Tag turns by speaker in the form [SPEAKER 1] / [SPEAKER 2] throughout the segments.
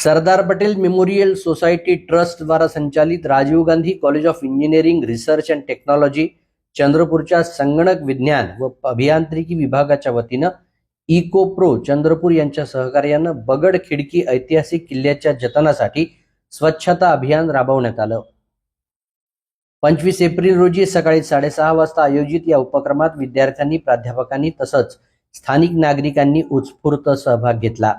[SPEAKER 1] सरदार Patel memorial society trust द्वारा संचालित Rajiv Gandhi college of engineering research and technology चंद्रपूरच्या संगणक विज्ञान व अभियांत्रिकी विभागाच्या वतीनं इको प्रो चंद्रपूर यांच्या सहकार्यानं बगड खिडकी ऐतिहासिक किल्ल्याच्या जतनासाठी स्वच्छता अभियान राबवण्यात आलं। 25 एप्रिल रोजी सकाळी 6:30 वाजता आयोजित या उपक्रमात विद्यार्थ्यांनी, प्राध्यापकांनी तसंच स्थानिक नागरिकांनी उत्स्फूर्त सहभाग घेतला।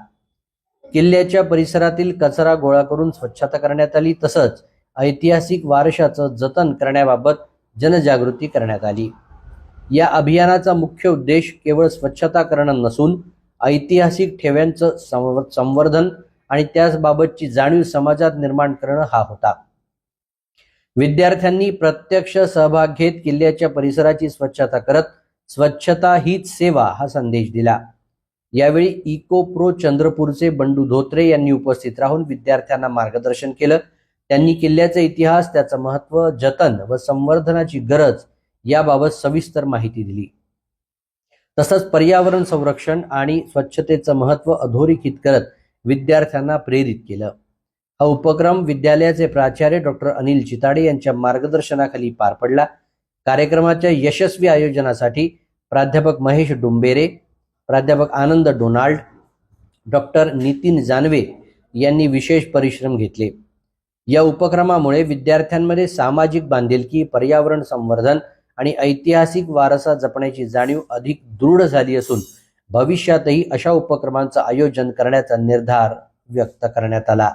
[SPEAKER 1] किल्ल्याच्या परिसरातील कचरा गोळा करून स्वच्छता करण्यात आली, तसंच ऐतिहासिक वारशाचं जतन करण्याबाबत जनजागृती करण्यात आली। या अभियानाचा मुख्य उद्देश केवळ स्वच्छता करणं नसून ऐतिहासिक ठेव्यांचं संवर्धन आणि त्याबाबतची जाणीव समाजात निर्माण करणं हा होता। विद्यार्थ्यांनी प्रत्यक्ष सहभाग घेत किल्ल्याच्या परिसराची स्वच्छता करत स्वच्छता हीच सेवा हा संदेश दिला। यावेळी इको प्रो चंद्रपूरचे बंडू धोत्रे यांनी उपस्थित राहून विद्यार्थ्यांना मार्गदर्शन केलं। त्यांनी किल्ल्याचा इतिहास, त्याचं महत्त्व, जतन व संवर्धनाची गरज याबाबत सविस्तर माहिती दिली। तसंच पर्यावरण संरक्षण आणि स्वच्छतेचं महत्त्व अधोरेखित करत विद्यार्थ्यांना प्रेरित केलं। हा उपक्रम विद्यालयाचे प्राचार्य डॉक्टर अनिल चिताडे यांच्या मार्गदर्शनाखाली पार पडला। कार्यक्रमाच्या यशस्वी आयोजनासाठी प्राध्यापक महेश डुंबेरे, प्राध्यापक आनंद डोनाल्ड, डॉक्टर नितीन जानवे यांनी विशेष परिश्रम घेतले। या उपक्रमामुळे विद्यार्थ्यांमध्ये सामाजिक बांधिलकी, पर्यावरण संवर्धन आणि ऐतिहासिक वारसा जपण्याची जाणीव अधिक दृढ झाली असून भविष्यातही अशा उपक्रमांचं आयोजन करण्याचा निर्धार व्यक्त करण्यात आला।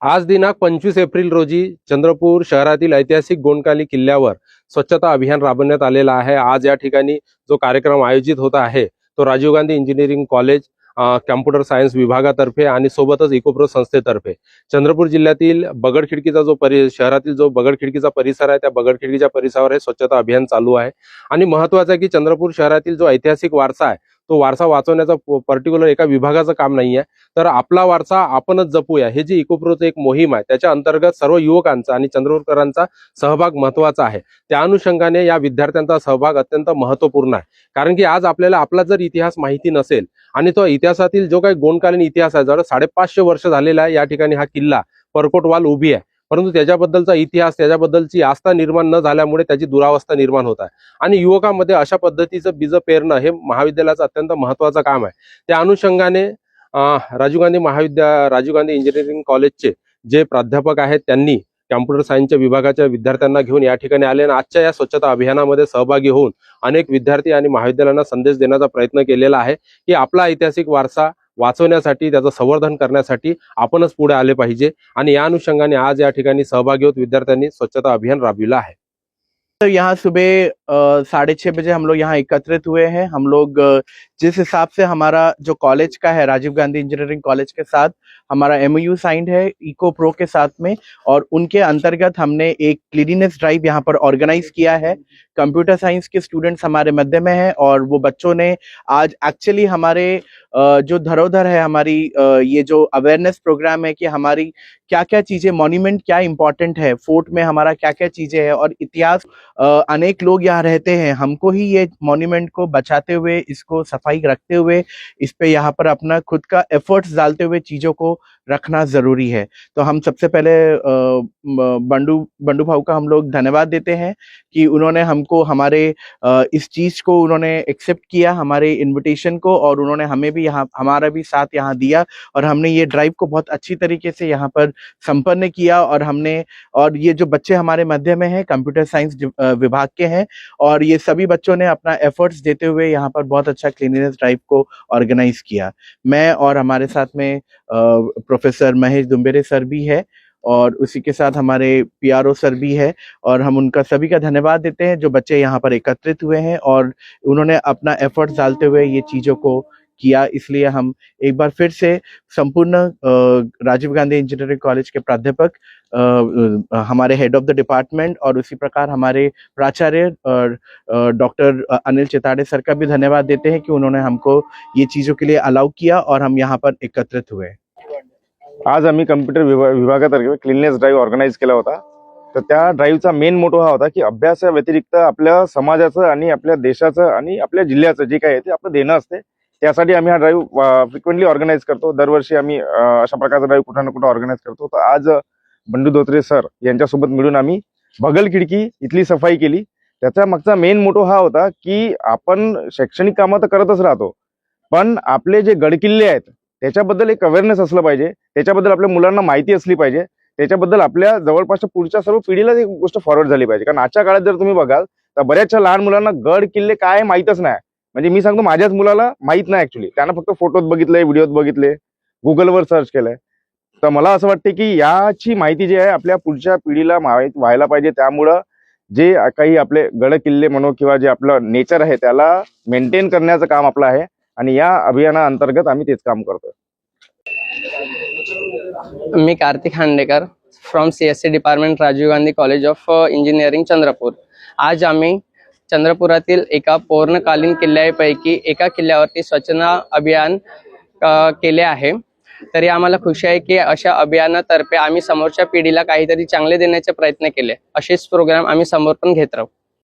[SPEAKER 2] आज दिनांक 25 एप्रिल रोजी चंद्रपूर शहरातील ऐतिहासिक गोंडकाली किल्ल्यावर स्वच्छता अभियान राबवण्यात आलेला आहे। आज या ठिकाणी जो कार्यक्रम आयोजित होता आहे तो Rajiv Gandhi engineering college, computer science विभागातर्फे आणि सोबतच इकोप्रो संस्थेतर्फे चंद्रपूर जिल्ह्यातील बगड खिडकीचा जो शहरातील जो बगड खिडकीचा परिसर आहे त्या बगड खिडकीच्या परिसरावर हे स्वच्छता अभियान चालू आहे। आणि महत्त्वाचं आहे की चंद्रपूर शहरातील जो ऐतिहासिक वारसा आहे तो वारसा वाचवण्याचा पर्टिक्युलर एका विभागाचं काम नाहीये, तर आपला वारसा आपणच जपूया हे जी इकोप्रोचं एक मोहीम आहे त्याच्या अंतर्गत सर्व युवकांचा आणि चंद्रपूरकरांचा सहभाग महत्त्वाचा आहे। त्या अनुषंगाने या विद्यार्थ्यांचा सहभाग अत्यंत महत्त्वपूर्ण आहे, कारण की आज आपल्याला आपला जर इतिहास माहिती नसेल आणि तो इतिहासातील जो काही गोंडकालीन इतिहास आहे, जवळ 550 वर्ष झालेला आहे या ठिकाणी हा किल्ला परकोट वाल उभी आहे, परंतु त्याच्याबद्दलचा इतिहास, त्याच्याबद्दलची आस्था निर्माण न झाल्यामुळे त्याची दुरावस्था निर्माण होत आहे। आणि युवकांमध्ये अशा पद्धतीचं बीज पेरणं हे महाविद्यालयाचं अत्यंत महत्त्वाचं काम आहे। त्या अनुषंगाने राजीव गांधी इंजिनिअरिंग कॉलेजचे जे प्राध्यापक आहेत त्यांनी कॉम्प्युटर सायन्सच्या विभागाच्या विद्यार्थ्यांना घेऊन या ठिकाणी आले आणि आजच्या या स्वच्छता अभियानामध्ये सहभागी होऊन अनेक विद्यार्थी आणि महाविद्यालयांना संदेश देण्याचा प्रयत्न केलेला आहे की आपला ऐतिहासिक वारसा वाचवण्यासाठी, त्याचं संवर्धन करण्यासाठी आपणच पुढे आले पाहिजे। आणि या अनुषंगाने आज या ठिकाणी सहभागी होत विद्यार्थ्यांनी स्वच्छता अभियान राबविला आहे।
[SPEAKER 3] तो यहाँ सुबह 6:30 बजे हम लोग यहाँ एकत्रित हुए हैं। हम लोग जिस हिसाब से हमारा जो कॉलेज का है, राजीव गांधी इंजीनियरिंग कॉलेज के साथ हमारा MOU साइंड है इको प्रो के साथ में, और उनके अंतर्गत हमने एक क्लीनिनेस ड्राइव यहाँ पर ऑर्गेनाइज किया है। कंप्यूटर साइंस के स्टूडेंट्स हमारे मध्य में हैं और वो बच्चों ने आज एक्चुअली हमारे जो धरोहर है, हमारी ये जो अवेयरनेस प्रोग्राम है कि हमारी क्या क्या चीजें, मॉन्यूमेंट क्या इंपॉर्टेंट है, फोर्ट में हमारा क्या क्या चीजें हैं और इतिहास, अनेक लोग यहाँ रहते हैं, हमको ही ये मॉन्यूमेंट को बचाते हुए, इसको सफाई रखते हुए, इस पे यहाँ पर अपना खुद का एफर्ट्स डालते हुए चीजों को रखना जरूरी है। तो हम सबसे पहले बंडू भाऊ का हम लोग धन्यवाद देते हैं कि उन्होंने हमको हमारे इस चीज को उन्होंने एक्सेप्ट किया, हमारे इनविटेशन को, और उन्होंने हमें भी यहाँ हमारा भी साथ यहाँ दिया और हमने ये ड्राइव को बहुत अच्छी तरीके से यहाँ पर संपन्न किया। और ये जो बच्चे हमारे मध्य में हैं कंप्यूटर साइंस विभाग के हैं, और ये सभी बच्चों ने अपना एफर्ट्स देते हुए यहाँ पर बहुत अच्छा क्लीनिनेस ड्राइव को ऑर्गेनाइज किया। मैं और हमारे साथ में प्रोफेसर महेश डुंबेरे सर भी है और उसी के साथ हमारे PRO सर भी है, और हम उनका सभी का धन्यवाद देते हैं जो बच्चे यहाँ पर एकत्रित हुए हैं और उन्होंने अपना एफर्ट्स डालते हुए ये चीज़ों को किया। इसलिए हम एक बार फिर से संपूर्ण राजीव गांधी इंजीनियरिंग कॉलेज के प्राध्यापक, हमारे हेड ऑफ द डिपार्टमेंट और उसी प्रकार हमारे प्राचार्य डॉक्टर अनिल चिताडे सर का भी धन्यवाद देते हैं कि उन्होंने हमको ये चीज़ों के लिए अलाउ किया और हम यहाँ पर एकत्रित हुए।
[SPEAKER 4] आज आम्ही कम्प्युटर विभागातर्फे क्लीननेस ड्राईव्ह ऑर्गनाइज केला होता। तर त्या ड्राईव्हचा मेन मोटो हा होता की अभ्यासा व्यतिरिक्त आपल्या समाजाचं आणि आपल्या देशाचं आणि आपल्या जिल्ह्याचं जे काही आहे ते आपलं देणं असते त्यासाठी आम्ही हा ड्राईव्ह फ्रिक्वेंटली ऑर्गनाईज करतो. दरवर्षी आम्ही अशा प्रकारचा ड्राईव्ह कुठं ना कुठं ऑर्गनाईज करतो. तर आज बंडू धोत्रे सर यांच्यासोबत मिळून आम्ही बगल खिडकी इथली सफाई केली. त्याचा मागचा मेन मोटो हा होता की आपण शैक्षणिक कामं तर करतच राहतो, पण आपले जे गडकिल्ले आहेत त्याच्याबद्दल एक अवेअरनेस असलं पाहिजे, त्याच्याबद्दल आपल्या मुलांना माहिती असली पाहिजे, त्याच्याबद्दल आपल्या जवळपासच्या पुढच्या सर्व पिढीला ती गोष्ट फॉरवर्ड झाली पाहिजे. कारण आजच्या काळात जर तुम्ही बघाल तर बऱ्याचशा लहान मुलांना गड किल्ले काय माहीतच नाही. म्हणजे मी सांगतो माझ्याच मुलाला माहित नाही ऍक्च्युली. त्यानं फक्त फोटोत बघितले, व्हिडिओत बघितले, गुगलवर सर्च केलंय. तर मला असं वाटतं की याची माहिती जी आहे आपल्या पुढच्या पिढीला माहीत व्हायला पाहिजे. त्यामुळं जे काही आपले गड किल्ले म्हणू किंवा जे आपलं नेचर आहे त्याला मेंटेन करण्याचं काम आपलं आहे आणि या अभियानाअंतर्गत आम्ही तेच काम करतोय.
[SPEAKER 5] मी Kartik Khandekar from CSC department, Rajiv Gandhi college of engineering, Chandrapur. आज आम्ही चंद्रपुरातील एका पूर्णकालीन किल्ल्यापैकी एका किल्ल्यावरती स्वच्छता अभियान केले आहे. तरी आम्हाला खुशी आहे की अशा अभियानातर्फे आम्ही समोरच्या पिढीला काहीतरी चांगले देण्याचे प्रयत्न केले. असेच प्रोग्राम आम्ही समोर पण घेत राहू.